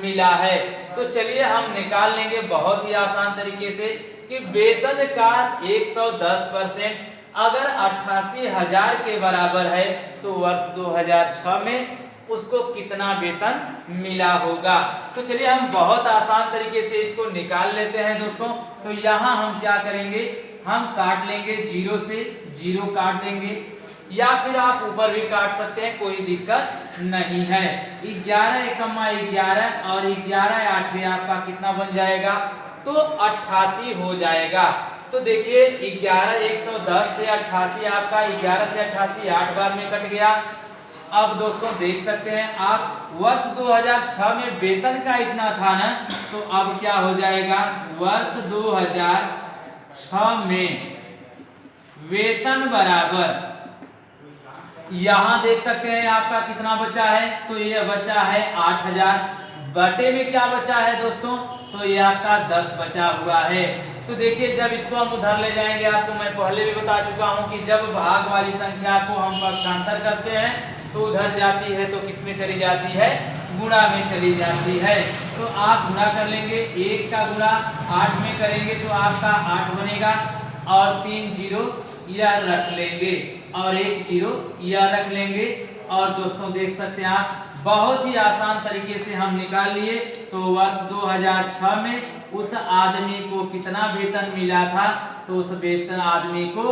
मिला है। तो चलिए हम निकाल लेंगे बहुत ही आसान तरीके से कि वेतन का 110% अगर 88,000 के बराबर है तो वर्ष 2006 में उसको कितना वेतन मिला होगा। तो चलिए हम बहुत आसान तरीके से इसको निकाल लेते हैं दोस्तों। तो यहाँ हम क्या करेंगे हम काट लेंगे 0 से 0 काट देंगे या फिर आप ऊपर भी काट सकते हैं, कोई दिक्कत नहीं है। 11 एकम्मा 11 और 11 8 आपका कितना बन जाएगा तो 88 हो जाएगा। तो देखिए 11 110 से 88 आपका 11 से 88 8 बार में कट गया। अब दोस्तों देख सकते हैं आप वर्ष 2006 में वेतन का इतना था ना, तो अब क्या हो जाएगा वर्ष 2006 में वेतन बराबर यहां देख सकते हैं आपका कितना बचा है तो ये बचा है 8,000 बटे में क्या बचा है दोस्तों तो ये आपका 10 बचा हुआ है। तो देखिए जब इसको हम उधर ले जाएंगे, आपको मैं पहले भी बता चुका हूँ कि जब भाग वाली संख्या को हम पक्षांतर करते हैं तो उधर जाती है तो किस में चली जाती है, गुणा में चली जाती है। तो आप गुणा कर लेंगे, 1 का गुणा 8 में करेंगे तो आपका 8 बनेगा और 3 जीरो यह रख लेंगे और 1 जीरो यह रख लेंगे। और दोस्तों देख सकते हैं आप, बहुत ही आसान तरीके से हम निकाल लिए। तो वर्ष 2006 में उस आदमी को कितना वेतन मिला था, तो उस वेतन आदमी को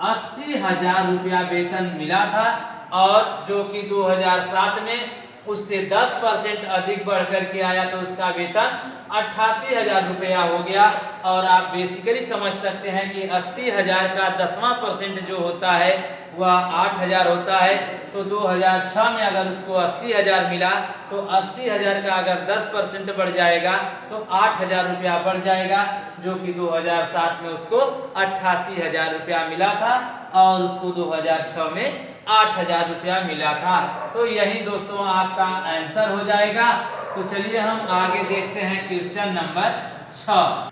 80,000 रुपया वेतन मिला था और जो कि 2007 में उससे 10% अधिक बढ़ करके आया तो उसका वेतन 88,000 रुपया हो गया। और आप बेसिकली समझ सकते हैं कि 80,000 का 10वां % जो होता है वह 8,000 होता है। तो 2006 में अगर उसको 80,000 मिला तो 80,000 का अगर 10% बढ़ जाएगा तो 8,000 रुपया बढ़ जाएगा, जो कि 2007 में उसको 88,000 रुपया मिला था और उसको 2006 में 8,000 रुपया मिला था। तो यही दोस्तों आपका आंसर हो जाएगा। तो चलिए हम आगे देखते हैं क्वेश्चन नंबर 6।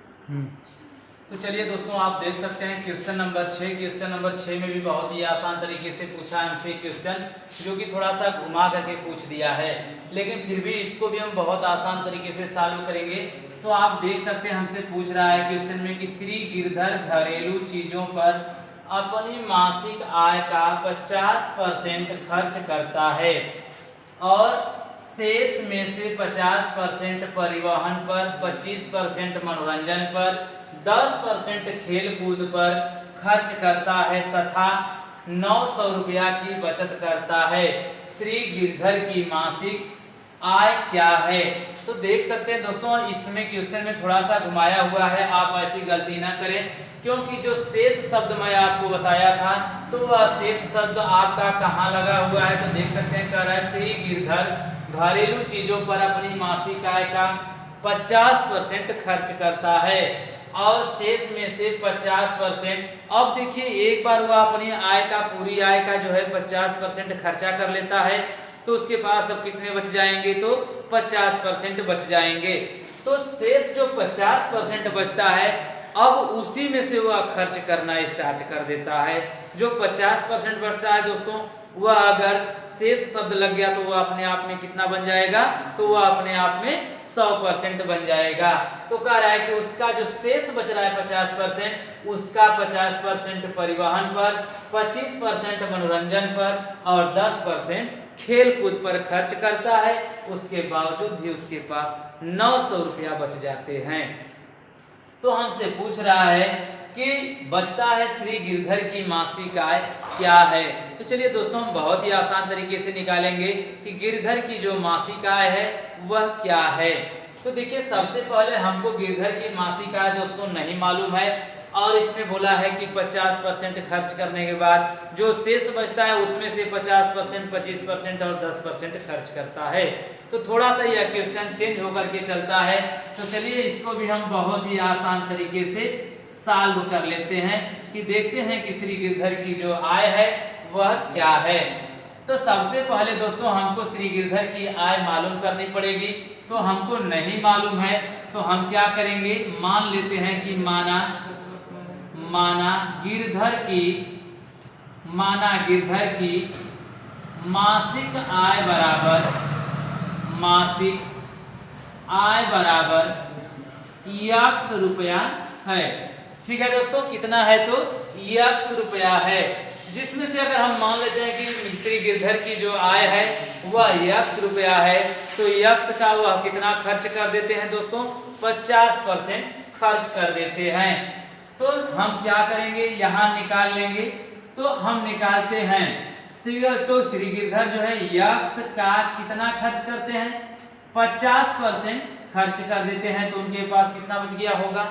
तो चलिए दोस्तों आप देख सकते हैं क्वेश्चन नंबर 6। क्वेश्चन नंबर 6 में भी बहुत ही आसान तरीके से पूछा हमसे क्वेश्चन, जो कि थोड़ा सा घुमा करके पूछ दिया है, लेकिन फिर भी इसको भी हम बहुत आसान तरीके से सॉल्व करेंगे। तो आप देख सकते हैं हमसे पूछ रहा है क्वेश्चन में कि श्री गिरधर घरेलू चीजों पर अपनी मासिक आय का 50% खर्च करता है और शेष में से 50% परिवहन पर, 25% मनोरंजन पर, 10% खेल कूद पर खर्च करता है तथा 900 रुपया की बचत करता है। श्री गिरधर की मासिक आय क्या है? तो देख सकते हैं दोस्तों इसमें क्वेश्चन में थोड़ा सा घुमाया हुआ है, आप ऐसी गलती ना करें, क्योंकि जो शेष शब्द मैं आपको बताया था तो वह शेष शब्द आपका कहाँ लगा हुआ है। तो देख सकते हैं कह रहा है श्री गिरधर घरेलू चीजों पर अपनी मासिक आय का 50% खर्च करता है और शेष में से 50%। अब देखिए एक बार वह अपनी आय का, पूरी आय का जो है 50% खर्चा कर लेता है तो उसके पास अब कितने बच जाएंगे, तो 50% बच जाएंगे। तो शेष जो 50% बचता है अब उसी में से वह खर्च करना स्टार्ट कर देता है। जो 50% बचता है दोस्तों, वह अगर शेष शब्द लग गया तो वह अपने आप में कितना बन जाएगा, तो वह अपने आप में 100% बन जाएगा। तो कह रहा है कि उसका जो शेष बच रहा है 50%, उसका 50% परिवहन पर, 25% मनोरंजन पर और 10% खेल कूद पर खर्च करता है। उसके बावजूद भी उसके पास 900 रुपया बच जाते हैं। तो हमसे पूछ रहा है कि बचता है श्री गिरधर की मासिक आय क्या है। तो चलिए दोस्तों हम बहुत ही आसान तरीके से निकालेंगे कि गिरधर की जो मासिक आय है वह क्या है। तो देखिए सबसे पहले हमको गिरधर की मासिक आय दोस्तों नहीं मालूम है और इसमें बोला है कि 50% खर्च करने के बाद जो शेष बचता है उसमें से 50%, 25% और 10% खर्च करता है। तो थोड़ा सा यह क्वेश्चन चेंज होकर के चलता है। तो चलिए इसको भी हम बहुत ही आसान तरीके से सॉल्व कर लेते हैं कि देखते हैं कि श्री गिरधर की जो आय है वह क्या है। तो सबसे पहले दोस्तों हमको श्री गिरधर की आय मालूम करनी पड़ेगी। तो हमको नहीं मालूम है तो हम क्या करेंगे, मान लेते हैं कि माना गिरधर की मासिक आय बराबर X रुपया है। ठीक है दोस्तों, कितना है तो X रुपया है, जिसमें से अगर हम मान लेते हैं कि श्री गिरधर की जो आय है वह X रुपया है तो X का वह कितना खर्च कर देते हैं दोस्तों, 50% खर्च कर देते हैं। तो हम क्या करेंगे, यहाँ निकाल लेंगे। तो हम निकालते हैं तो श्री गिरधर जो है X का कितना खर्च करते हैं, 50% खर्च कर देते हैं। तो उनके पास कितना बच गया होगा,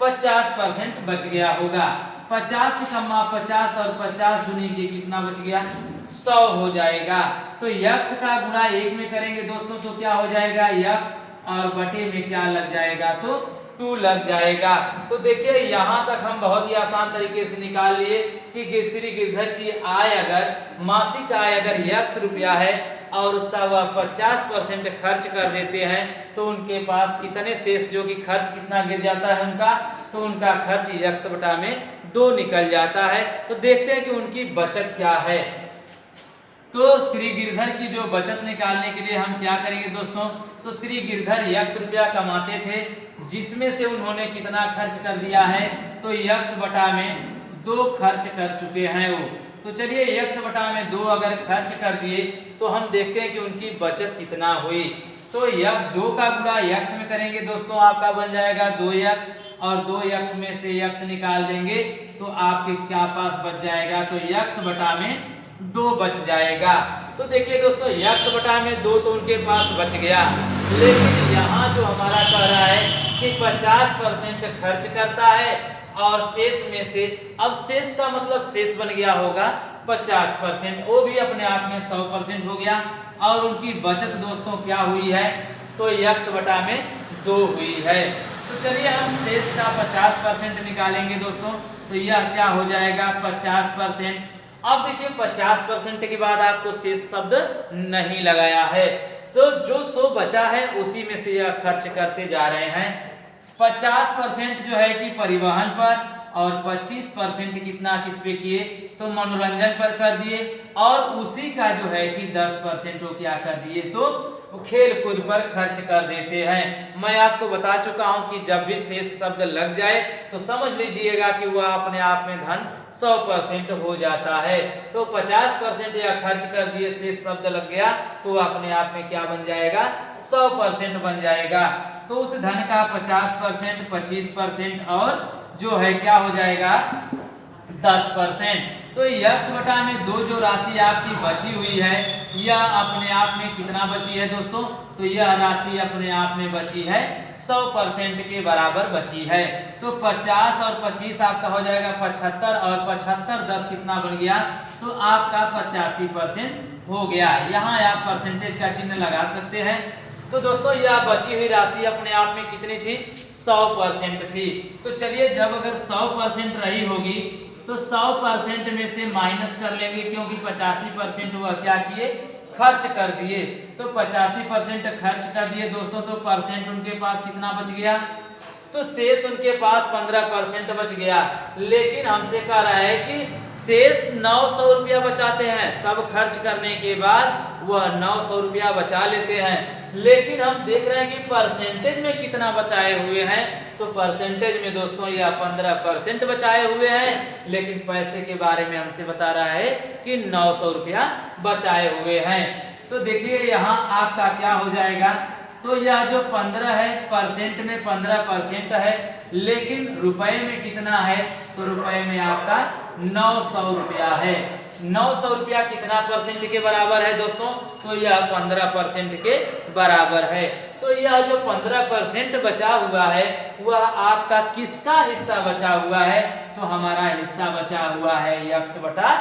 50% बच गया होगा। 50 से कमा 50 और 50 दूनी के कितना बच गया, 100 हो जाएगा। तो X का गुणा 1 में करेंगे दोस्तों तो क्या हो जाएगा, X और बटे में क्या लग जाएगा, तो 2 लग जाएगा। तो देखिए यहाँ तक हम बहुत ही आसान तरीके से निकाल लिए कि श्री गिरधर की आय अगर, मासिक आय अगर X रुपया है और उसका वह 50% खर्च कर देते हैं तो उनके पास कितने शेष, जो कि खर्च कितना गिर जाता है उनका, तो उनका खर्च यक्स बटा में 2 निकल जाता है। तो देखते हैं कि उनकी बचत क्या है। तो श्री गिरधर की जो बचत निकालने के लिए हम क्या करेंगे दोस्तों, तो श्री गिरधर यक्स रुपया कमाते थे, जिसमें से उन्होंने कितना खर्च कर दिया है, तो यक्स बटा में 2 खर्च कर चुके हैं वो। तो चलिए यक्स बटा में 2 अगर खर्च कर दिए तो हम देखते हैं कि उनकी बचत कितना हुई। तो यह 2 का गुणा यक्स में करेंगे दोस्तों, आपका बन जाएगा 2x, और 2x में से x निकाल देंगे तो आपके क्या पास बच जाएगा, तो यक्स बटा में 2 बच जाएगा। तो देखिए दोस्तों यक्स बटा में 2 तो उनके पास बच गया, लेकिन यहाँ जो हमारा कह रहा है कि 50% खर्च करता है और शेष में से, अब शेष का मतलब शेष बन गया होगा 50%, वो भी अपने आप में 100% हो गया। और उनकी बचत दोस्तों क्या हुई है, तो यक्स बटा में 2 हुई है। तो चलिए हम शेष का 50% निकालेंगे दोस्तों, तो यह क्या हो जाएगा 50%। अब देखिए 50% के बाद आपको शेष शब्द नहीं लगाया है, तो जो 100 बचा है उसी में से यह खर्च करते जा रहे हैं। 50% जो है कि परिवहन पर, और 25% कितना किस पे किए, तो मनोरंजन पर कर दिए, और उसी का जो है कि 10% वो क्या कर दिए, तो खेल कूद पर खर्च कर देते हैं। मैं आपको बता चुका हूं कि जब भी शेष शब्द लग जाए तो समझ लीजिएगा कि वह अपने आप में धन 100% हो जाता है। तो 50% या खर्च कर दिए, शेष शब्द लग गया तो अपने आप में क्या बन जाएगा, 100% बन जाएगा। तो उस धन का 50%, 25% और जो है क्या हो जाएगा 10%। तो यक्स बटा में 2 जो राशि आपकी बची हुई है, यह अपने आप में कितना बची है दोस्तों, तो यह राशि अपने आप में बची है 100% के बराबर बची है। तो 50 और 25 आपका हो जाएगा 75, और 75 10 कितना बन गया, तो आपका 85% हो गया। यहाँ आप परसेंटेज का चिन्ह लगा सकते हैं। तो दोस्तों यह बची हुई राशि अपने आप में कितनी थी, 100% थी। तो चलिए जब अगर 100% रही होगी तो 100% में से माइनस कर लेंगे, क्योंकि 85% वह क्या किए, खर्च कर दिए। तो 85% खर्च कर दिए दोस्तों, तो परसेंट उनके पास कितना बच गया, तो शेष उनके पास 15% बच गया। लेकिन हमसे कह रहा है कि शेष 900 रुपया बचाते हैं, सब खर्च करने के बाद वह 900 रुपया बचा लेते हैं। लेकिन हम देख रहे हैं कि परसेंटेज में कितना बचाए हुए हैं, तो परसेंटेज में दोस्तों यह 15% बचाए हुए हैं, लेकिन पैसे के बारे में हमसे बता रहा है कि 900 रुपया बचाए हुए हैं। तो देखिए यहाँ आपका क्या हो जाएगा, तो यह जो 15 है परसेंट में 15% है, लेकिन रुपए में कितना है, तो रुपए में आपका 900 रुपया है। 900 रुपया कितना परसेंट के बराबर है दोस्तों, तो यह 15% के बराबर है। तो यह जो 15% बचा हुआ है वह आपका किसका हिस्सा बचा हुआ है, तो हमारा हिस्सा बचा हुआ है यक्स बटा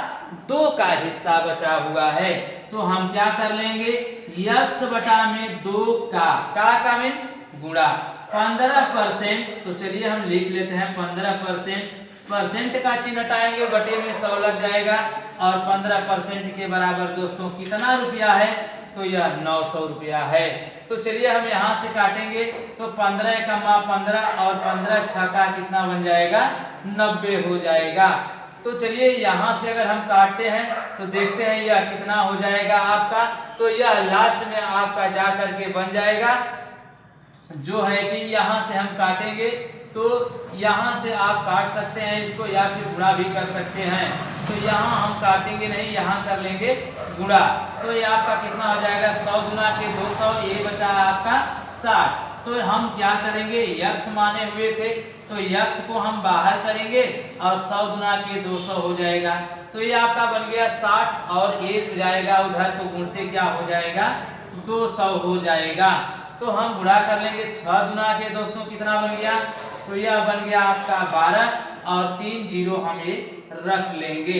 2 का हिस्सा बचा हुआ है। तो हम क्या कर लेंगे, यक्स बटा में 2 का मीन्स गुणा 15%। तो चलिए हम लिख लेते हैं 15%, परसेंट का चिन्ह हटाएंगे, बटे में 100 लग जाएगा, और 15% के बराबर दोस्तों कितना रुपया है, तो यह 900 रुपया है। तो चलिए हम यहाँ से काटेंगे, तो 15 कमा 15 और 15 छः का कितना बन जाएगा, 90 हो जाएगा। तो चलिए यहाँ से अगर हम काटते हैं तो देखते हैं यह कितना हो जाएगा आपका, तो यह लास्ट में आपका जा करके बन जाएगा, जो है कि यहाँ से हम काटेंगे तो यहाँ से आप काट सकते हैं इसको, या फिर गुणा भी कर सकते हैं। तो यहाँ हम काटेंगे नहीं, यहाँ कर लेंगे गुणा। तो ये आपका कितना हो जाएगा, 100 गुना के 200, ये बचा आपका 60। तो हम क्या करेंगे, यक्स माने हुए थे तो यक्स को हम बाहर करेंगे, और 100 गुना के 200 हो जाएगा। तो ये आपका बन गया 60, और 1 जाएगा उधर, तो गुणते क्या हो जाएगा, 200 हो जाएगा। तो हम गुणा कर लेंगे, 6 गुना के दोस्तों कितना बन गया, तो यह बन गया आपका 12, और 3 जीरो हम ये रख लेंगे।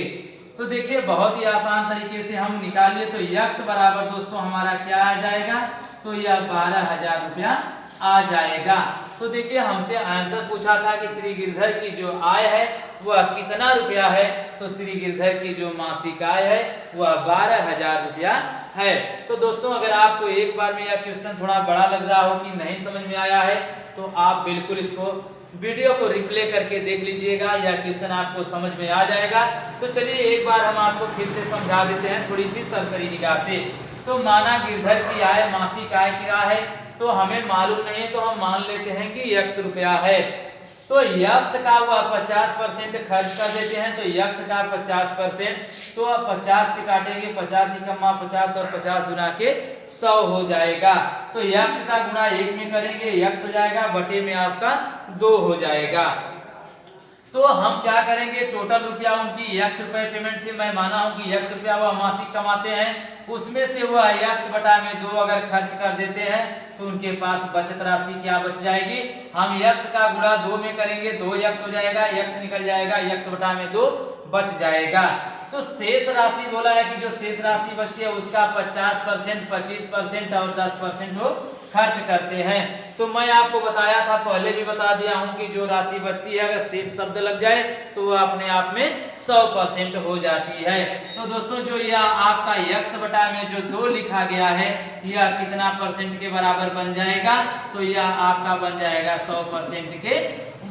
तो देखिए बहुत ही आसान तरीके से हम निकालिए, तो यक्स बराबर दोस्तों हमारा क्या आ जाएगा, तो यह 12,000 रुपया आ जाएगा। तो देखिए हमसे आंसर पूछा था कि श्री गिरधर की जो आय है वह कितना रुपया है, तो श्री गिरधर की जो मासिक आय है वह 12,000 रुपया है। तो दोस्तों अगर आपको एक बार में यह क्वेश्चन थोड़ा बड़ा लग रहा हो कि नहीं समझ में आया है तो आप बिल्कुल इसको वीडियो को रिप्ले करके देख लीजिएगा, यह क्वेश्चन आपको समझ में आ जाएगा। तो चलिए एक बार हम आपको फिर से समझा देते हैं थोड़ी सी सरसरी निगाह से। तो माना गिरधर की आय मासिक आय क्या है, तो हमें मालूम नहीं है तो हम मान लेते हैं कि x रुपया है। तो x का वह 50% खर्च कर देते हैं, तो x का 50%, तो 50 से काटेंगे 50 एकम्मा 50 और 50 गुना के 100 हो जाएगा। तो x का गुना 1 में करेंगे x हो जाएगा, बटे में आपका 2 हो जाएगा। तो हम क्या करेंगे, टोटल रुपया उनकी x रुपए पेमेंट थी, मैं माना हूं कि x रुपया वह मासिक कमाते हैं, उसमें से वह x बटा में 2 अगर खर्च कर देते हैं तो उनके पास बचत राशि क्या बच जाएगी, हम x का गुणा 2 में करेंगे 2x हो जाएगा, x निकल जाएगा, x बटा में 2 बच जाएगा। तो शेष राशि बोला है कि जो शेष राशि बचती है उसका 50%, 25% और 10% वो खर्च करते हैं। तो मैं आपको बताया था, पहले भी बता दिया हूं कि जो राशि बचती है अगर शेष शब्द लग जाए तो वो अपने आप में 100% हो जाती है। तो दोस्तों जो यह आपका x बटा में जो 2 लिखा गया है यह कितना परसेंट के बराबर बन जाएगा, तो यह आपका बन जाएगा 100% के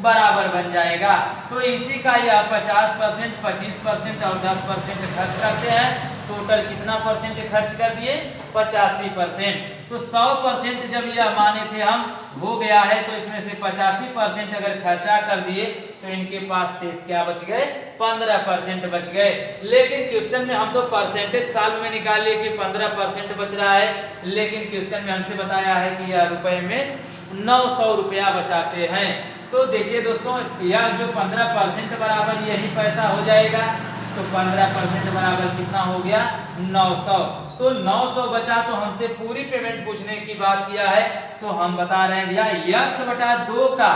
बराबर बन जाएगा। तो इसी का यह 50%, 25% और 10% खर्च करते हैं, टोटल कितना परसेंट खर्च कर दिए, 85%। तो 100% जब यह माने थे हम हो गया है, तो इसमें से 85% अगर खर्चा कर दिए तो इनके पास शेष क्या बच गए, 15% बच गए। लेकिन क्वेश्चन में हम तो परसेंटेज साल में निकाल लिए कि 15% बच रहा है, लेकिन क्वेश्चन में हमसे बताया है कि यह रुपए में 900 रुपया बचाते हैं। तो देखिए दोस्तों यह जो 15% बराबर यही पैसा हो जाएगा, तो 15% बराबर कितना हो गया, 900। तो 900 बचा, तो हमसे पूरी पेमेंट पूछने की बात किया है, तो हम बता रहे हैं भैया x बटा 2 का,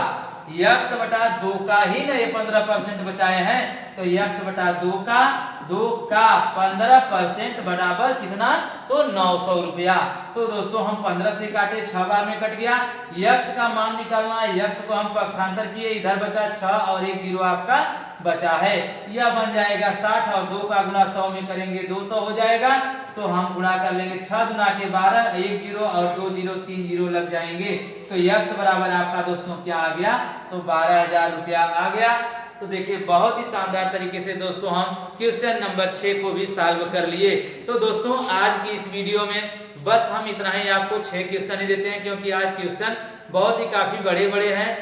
x बटा 2 का ही ना ये 15% बचाए हैं, तो x बटा 2 का 15% बराबर कितना, तो 900 रुपया। तो दोस्तों हम 15 से काटे 6 बार में कट गया, x का मान निकालना है, x को हम पक्षांतर किए, इधर बचा 6 और 1 0 आपका बचा है, यह बन जाएगा 60 और 2 का गुना 100 में करेंगे 200 हो जाएगा। तो हम गुणा कर लेंगे 6 गुना के 12, 1 0 और 2 0 3 0 लग जाएंगे, तो x बराबर आपका दोस्तों क्या आ गया, तो 12,000 रुपया आ गया। तो देखिए बहुत ही शानदार तरीके से दोस्तों हम क्वेश्चन नंबर 6 को भी सॉल्व कर लिए। तो दोस्तों आज की इस वीडियो में बस हम इतना ही आपको 6 क्वेश्चन ही देते हैं, क्योंकि आज क्वेश्चन बहुत ही काफी बड़े बड़े हैं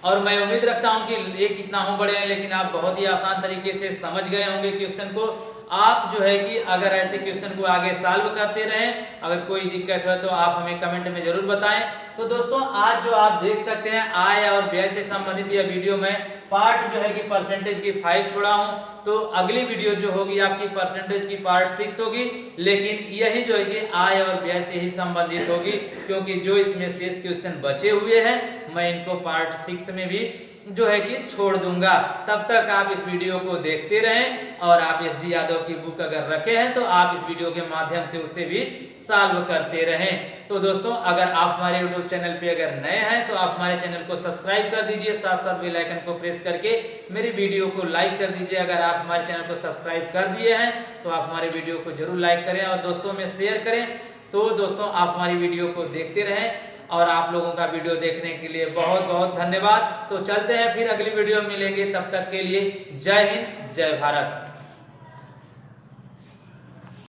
और मैं उम्मीद रखता हूं कि ये कितना हो बड़े हैं लेकिन आप बहुत ही आसान तरीके से समझ गए होंगे क्वेश्चन को। आप जो है कि अगर ऐसे क्वेश्चन को आगे सॉल्व करते रहें, अगर कोई दिक्कत है तो आप हमें कमेंट में जरूर बताएं। तो दोस्तों आज जो आप देख सकते हैं आय और व्यय से संबंधित यह वीडियो में पार्ट जो है कि परसेंटेज की 5 छोड़ा हूं, तो अगली वीडियो जो होगी आपकी परसेंटेज की पार्ट 6 होगी, लेकिन यही जो है कि आय और व्यय से ही संबंधित होगी, क्योंकि जो इसमें शेष क्वेश्चन बचे हुए हैं मैं इनको पार्ट 6 में भी जो है कि छोड़ दूंगा। तब तक आप इस वीडियो को देखते रहें, और आप SD यादव की बुक अगर रखे हैं तो आप इस वीडियो के माध्यम से उसे भी सॉल्व करते रहें। तो दोस्तों अगर आप हमारे YouTube चैनल पे अगर नए हैं तो आप हमारे चैनल को सब्सक्राइब कर दीजिए, साथ साथ बेल आइकन को प्रेस करके मेरी वीडियो को लाइक कर दीजिए। अगर आप हमारे चैनल को सब्सक्राइब कर दिए हैं तो आप हमारे वीडियो को जरूर लाइक करें और दोस्तों में शेयर करें। तो दोस्तों आप हमारी वीडियो को देखते रहें, और आप लोगों का वीडियो देखने के लिए बहुत बहुत धन्यवाद। तो चलते हैं फिर अगली वीडियो में मिलेंगे, तब तक के लिए जय हिंद जय भारत।